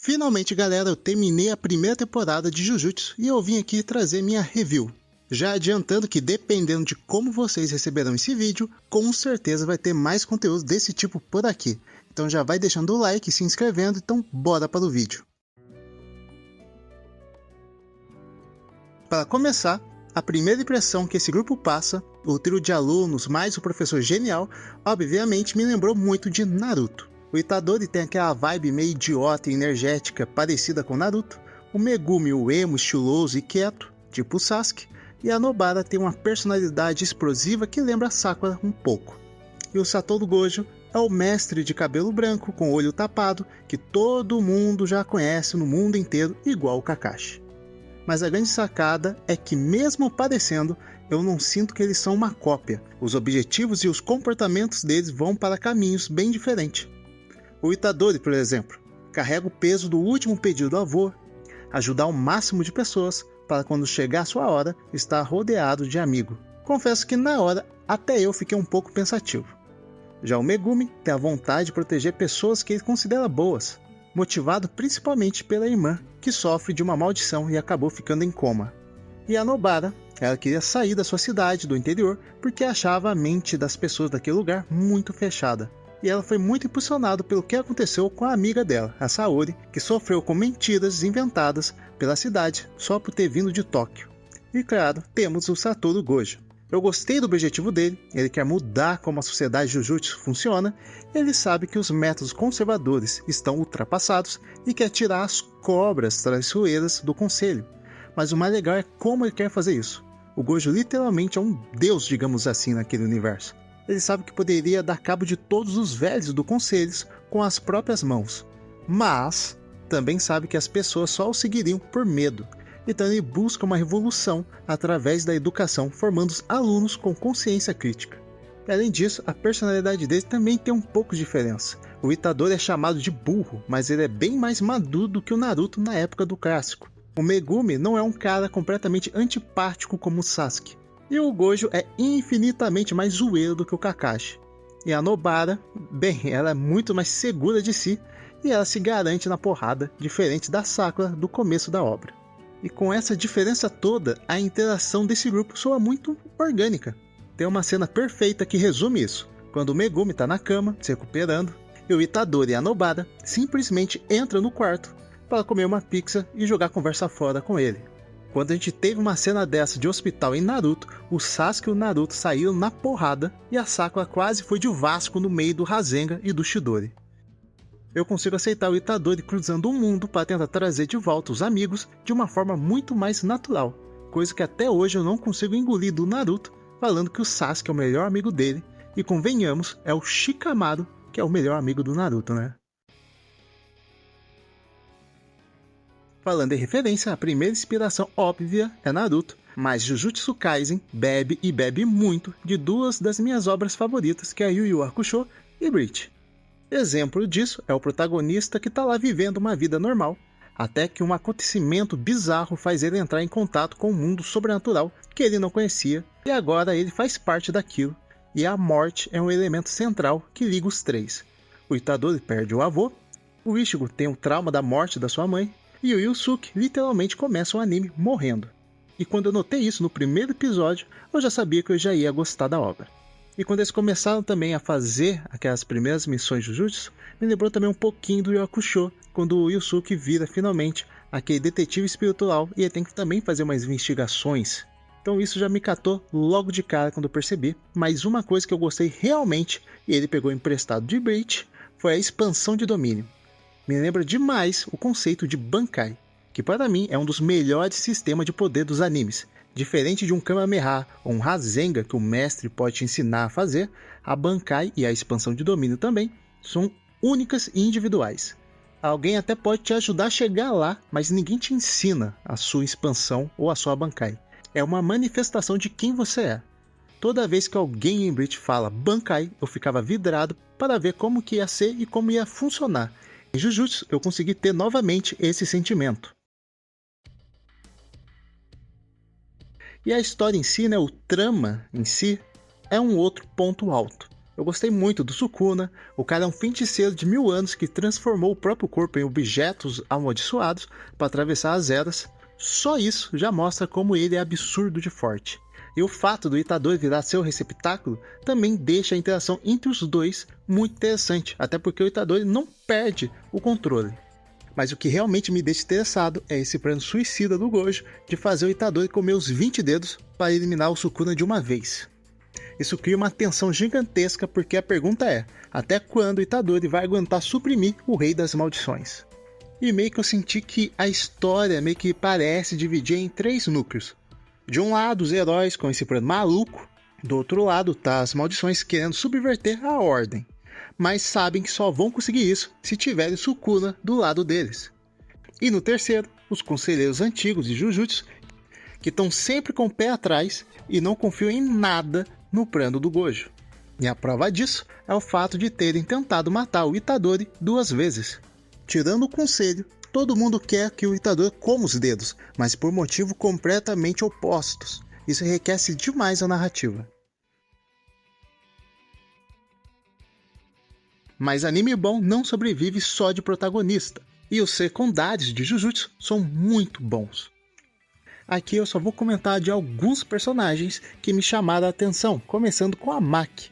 Finalmente, galera, eu terminei a primeira temporada de Jujutsu e eu vim aqui trazer minha review. Já adiantando que dependendo de como vocês receberão esse vídeo, com certeza vai ter mais conteúdo desse tipo por aqui. Então já vai deixando o like e se inscrevendo, então bora para o vídeo. Para começar, a primeira impressão que esse grupo passa, o trio de alunos mais o professor genial, obviamente me lembrou muito de Naruto. O Itadori tem aquela vibe meio idiota e energética parecida com Naruto, o Megumi o emo, estiloso e quieto, tipo o Sasuke, e a Nobara tem uma personalidade explosiva que lembra a Sakura um pouco. E o Satoru Gojo é o mestre de cabelo branco com o olho tapado que todo mundo já conhece no mundo inteiro igual o Kakashi. Mas a grande sacada é que mesmo parecendo, eu não sinto que eles são uma cópia. Os objetivos e os comportamentos deles vão para caminhos bem diferentes. O Itadori, por exemplo, carrega o peso do último pedido do avô, ajudar o máximo de pessoas para quando chegar a sua hora estar rodeado de amigos. Confesso que na hora até eu fiquei um pouco pensativo. Já o Megumi tem a vontade de proteger pessoas que ele considera boas, motivado principalmente pela irmã, que sofre de uma maldição e acabou ficando em coma. E a Nobara, ela queria sair da sua cidade, do interior, porque achava a mente das pessoas daquele lugar muito fechada. E ela foi muito impressionada pelo que aconteceu com a amiga dela, a Saori, que sofreu com mentiras inventadas pela cidade só por ter vindo de Tóquio. E claro, temos o Satoru Gojo. Eu gostei do objetivo dele, ele quer mudar como a sociedade Jujutsu funciona, ele sabe que os métodos conservadores estão ultrapassados e quer tirar as cobras traiçoeiras do conselho. Mas o mais legal é como ele quer fazer isso. O Gojo literalmente é um deus, digamos assim, naquele universo. Ele sabe que poderia dar cabo de todos os velhos do conselho com as próprias mãos. Mas também sabe que as pessoas só o seguiriam por medo. Então ele busca uma revolução através da educação, formando os alunos com consciência crítica. E além disso, a personalidade dele também tem um pouco de diferença. O Itadori é chamado de burro, mas ele é bem mais maduro do que o Naruto na época do clássico. O Megumi não é um cara completamente antipático como o Sasuke. E o Gojo é infinitamente mais zoeiro do que o Kakashi. E a Nobara, bem, ela é muito mais segura de si e ela se garante na porrada, diferente da Sakura do começo da obra. E com essa diferença toda, a interação desse grupo soa muito orgânica. Tem uma cena perfeita que resume isso, quando o Megumi está na cama, se recuperando, e o Itadori e a Nobara simplesmente entram no quarto para comer uma pizza e jogar conversa fora com ele. Quando a gente teve uma cena dessa de hospital em Naruto, o Sasuke e o Naruto saíram na porrada e a Sakura quase foi de Vasco no meio do Rasengan e do Chidori. Eu consigo aceitar o Itadori cruzando o mundo para tentar trazer de volta os amigos de uma forma muito mais natural, coisa que até hoje eu não consigo engolir do Naruto, falando que o Sasuke é o melhor amigo dele, e convenhamos, é o Shikamaru que é o melhor amigo do Naruto, né? Falando em referência, a primeira inspiração óbvia é Naruto, mas Jujutsu Kaisen bebe e bebe muito de duas das minhas obras favoritas, que é Yu Yu Hakusho e Bleach. Exemplo disso é o protagonista que está lá vivendo uma vida normal, até que um acontecimento bizarro faz ele entrar em contato com um mundo sobrenatural que ele não conhecia, e agora ele faz parte daquilo, e a morte é um elemento central que liga os três. O Itadori perde o avô, o Ichigo tem o trauma da morte da sua mãe, e o Yusuke literalmente começa o anime morrendo. E quando eu notei isso no primeiro episódio, eu já sabia que eu já ia gostar da obra. E quando eles começaram também a fazer aquelas primeiras missões de Jujutsu, me lembrou também um pouquinho do Yu Hakusho, quando o Yusuke vira finalmente aquele detetive espiritual e ele tem que também fazer umas investigações. Então isso já me catou logo de cara quando eu percebi. Mas uma coisa que eu gostei realmente, e ele pegou emprestado de Bleach, foi a expansão de domínio. Me lembra demais o conceito de Bankai, que para mim é um dos melhores sistemas de poder dos animes. Diferente de um Kamehameha ou um Rasengan que o mestre pode te ensinar a fazer, a Bankai e a expansão de domínio também são únicas e individuais. Alguém até pode te ajudar a chegar lá, mas ninguém te ensina a sua expansão ou a sua Bankai. É uma manifestação de quem você é. Toda vez que alguém em Bleach fala Bankai, eu ficava vidrado para ver como que ia ser e como ia funcionar. Em Jujutsu, eu consegui ter novamente esse sentimento. E a história em si, o trama em si, é um outro ponto alto. Eu gostei muito do Sukuna. O cara é um feiticeiro de 1000 anos que transformou o próprio corpo em objetos amaldiçoados para atravessar as eras. Só isso já mostra como ele é absurdo de forte. E o fato do Itadori virar seu receptáculo também deixa a interação entre os dois muito interessante, até porque o Itadori não perde o controle. Mas o que realmente me deixa interessado é esse plano suicida do Gojo de fazer o Itadori comer os 20 dedos para eliminar o Sukuna de uma vez. Isso cria uma tensão gigantesca porque a pergunta é, até quando o Itadori vai aguentar suprimir o Rei das Maldições? E meio que eu senti que a história meio que parece dividir em 3 núcleos. De um lado, os heróis com esse plano maluco, do outro lado tá as maldições querendo subverter a ordem, mas sabem que só vão conseguir isso se tiverem Sukuna do lado deles. E no terceiro, os conselheiros antigos de Jujutsu, que estão sempre com o pé atrás e não confiam em nada no plano do Gojo. E a prova disso é o fato de terem tentado matar o Itadori 2 vezes. Tirando o conselho, todo mundo quer que o Itadori coma os dedos, mas por motivos completamente opostos. Isso enriquece demais a narrativa. Mas anime bom não sobrevive só de protagonista, e os secundários de Jujutsu são muito bons. Aqui eu só vou comentar de alguns personagens que me chamaram a atenção, começando com a Maki.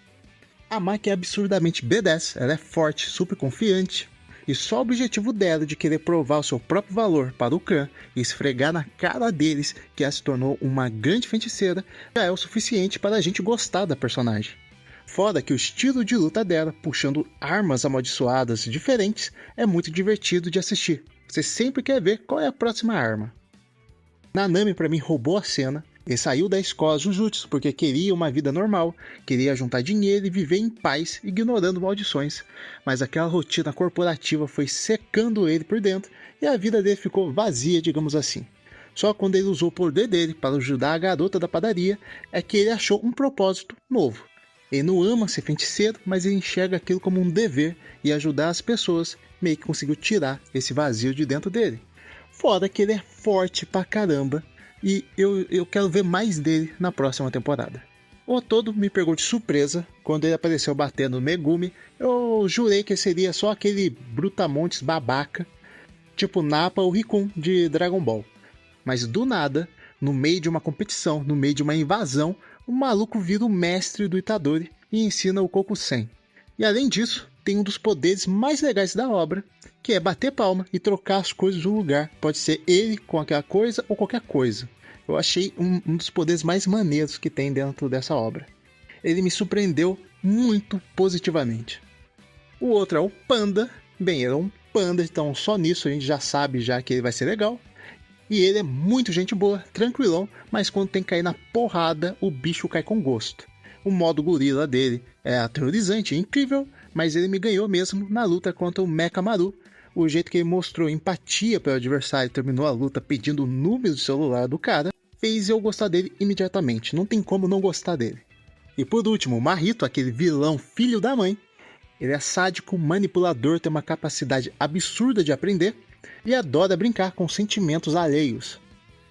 A Maki é absurdamente B10, ela é forte, super confiante, e só o objetivo dela de querer provar o seu próprio valor para o clã e esfregar na cara deles que ela se tornou uma grande feiticeira já é o suficiente para a gente gostar da personagem. Fora que o estilo de luta dela, puxando armas amaldiçoadas diferentes, é muito divertido de assistir. Você sempre quer ver qual é a próxima arma. Nanami pra mim roubou a cena. Ele saiu da escola Jujutsu porque queria uma vida normal, queria juntar dinheiro e viver em paz, ignorando maldições. Mas aquela rotina corporativa foi secando ele por dentro e a vida dele ficou vazia, digamos assim. Só quando ele usou o poder dele para ajudar a garota da padaria é que ele achou um propósito novo. Ele não ama ser feiticeiro, mas ele enxerga aquilo como um dever e ajudar as pessoas meio que conseguiu tirar esse vazio de dentro dele. Fora que ele é forte pra caramba e eu quero ver mais dele na próxima temporada. O Otodo me pegou de surpresa quando ele apareceu batendo no Megumi. Eu jurei que seria só aquele brutamontes babaca, tipo Nappa ou Rikun de Dragon Ball. Mas do nada, no meio de uma competição, no meio de uma invasão, o maluco vira o mestre do Itadori e ensina o Kokusen. E além disso, tem um dos poderes mais legais da obra, que é bater palma e trocar as coisas do lugar. Pode ser ele com aquela coisa ou qualquer coisa. Eu achei um dos poderes mais maneiros que tem dentro dessa obra. Ele me surpreendeu muito positivamente. O outro é o Panda. Bem, ele é um panda, então só nisso a gente já sabe já que ele vai ser legal. E ele é muito gente boa, tranquilão, mas quando tem que cair na porrada, o bicho cai com gosto. O modo gorila dele é aterrorizante, incrível, mas ele me ganhou mesmo na luta contra o Mekamaru. O jeito que ele mostrou empatia pelo adversário e terminou a luta pedindo o número do celular do cara, fez eu gostar dele imediatamente, não tem como não gostar dele. E por último, o Mahito, aquele vilão filho da mãe, ele é sádico, manipulador, tem uma capacidade absurda de aprender e adora brincar com sentimentos alheios.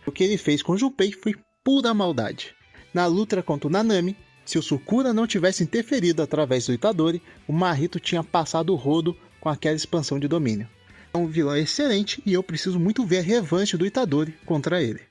O que ele fez com o Junpei foi pura maldade. Na luta contra o Nanami, se o Sukuna não tivesse interferido através do Itadori, o Mahito tinha passado o rodo com aquela expansão de domínio. É um vilão excelente e eu preciso muito ver a revanche do Itadori contra ele.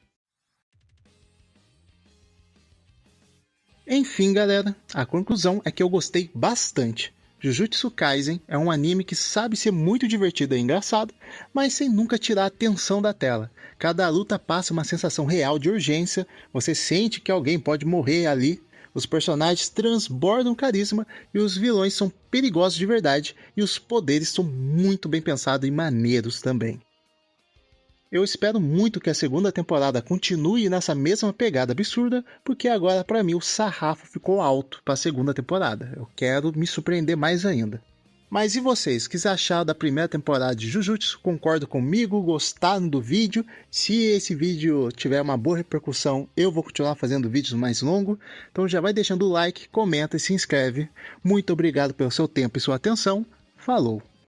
Enfim, galera, a conclusão é que eu gostei bastante. Jujutsu Kaisen é um anime que sabe ser muito divertido e engraçado, mas sem nunca tirar a atenção da tela. Cada luta passa uma sensação real de urgência, você sente que alguém pode morrer ali, os personagens transbordam carisma e os vilões são perigosos de verdade e os poderes são muito bem pensados e maneiros também. Eu espero muito que a segunda temporada continue nessa mesma pegada absurda, porque agora para mim o sarrafo ficou alto para a segunda temporada. Eu quero me surpreender mais ainda. Mas e vocês, o que acharam da primeira temporada de Jujutsu? Concordam comigo? Gostaram do vídeo? Se esse vídeo tiver uma boa repercussão, eu vou continuar fazendo vídeos mais longos. Então já vai deixando o like, comenta e se inscreve. Muito obrigado pelo seu tempo e sua atenção. Falou!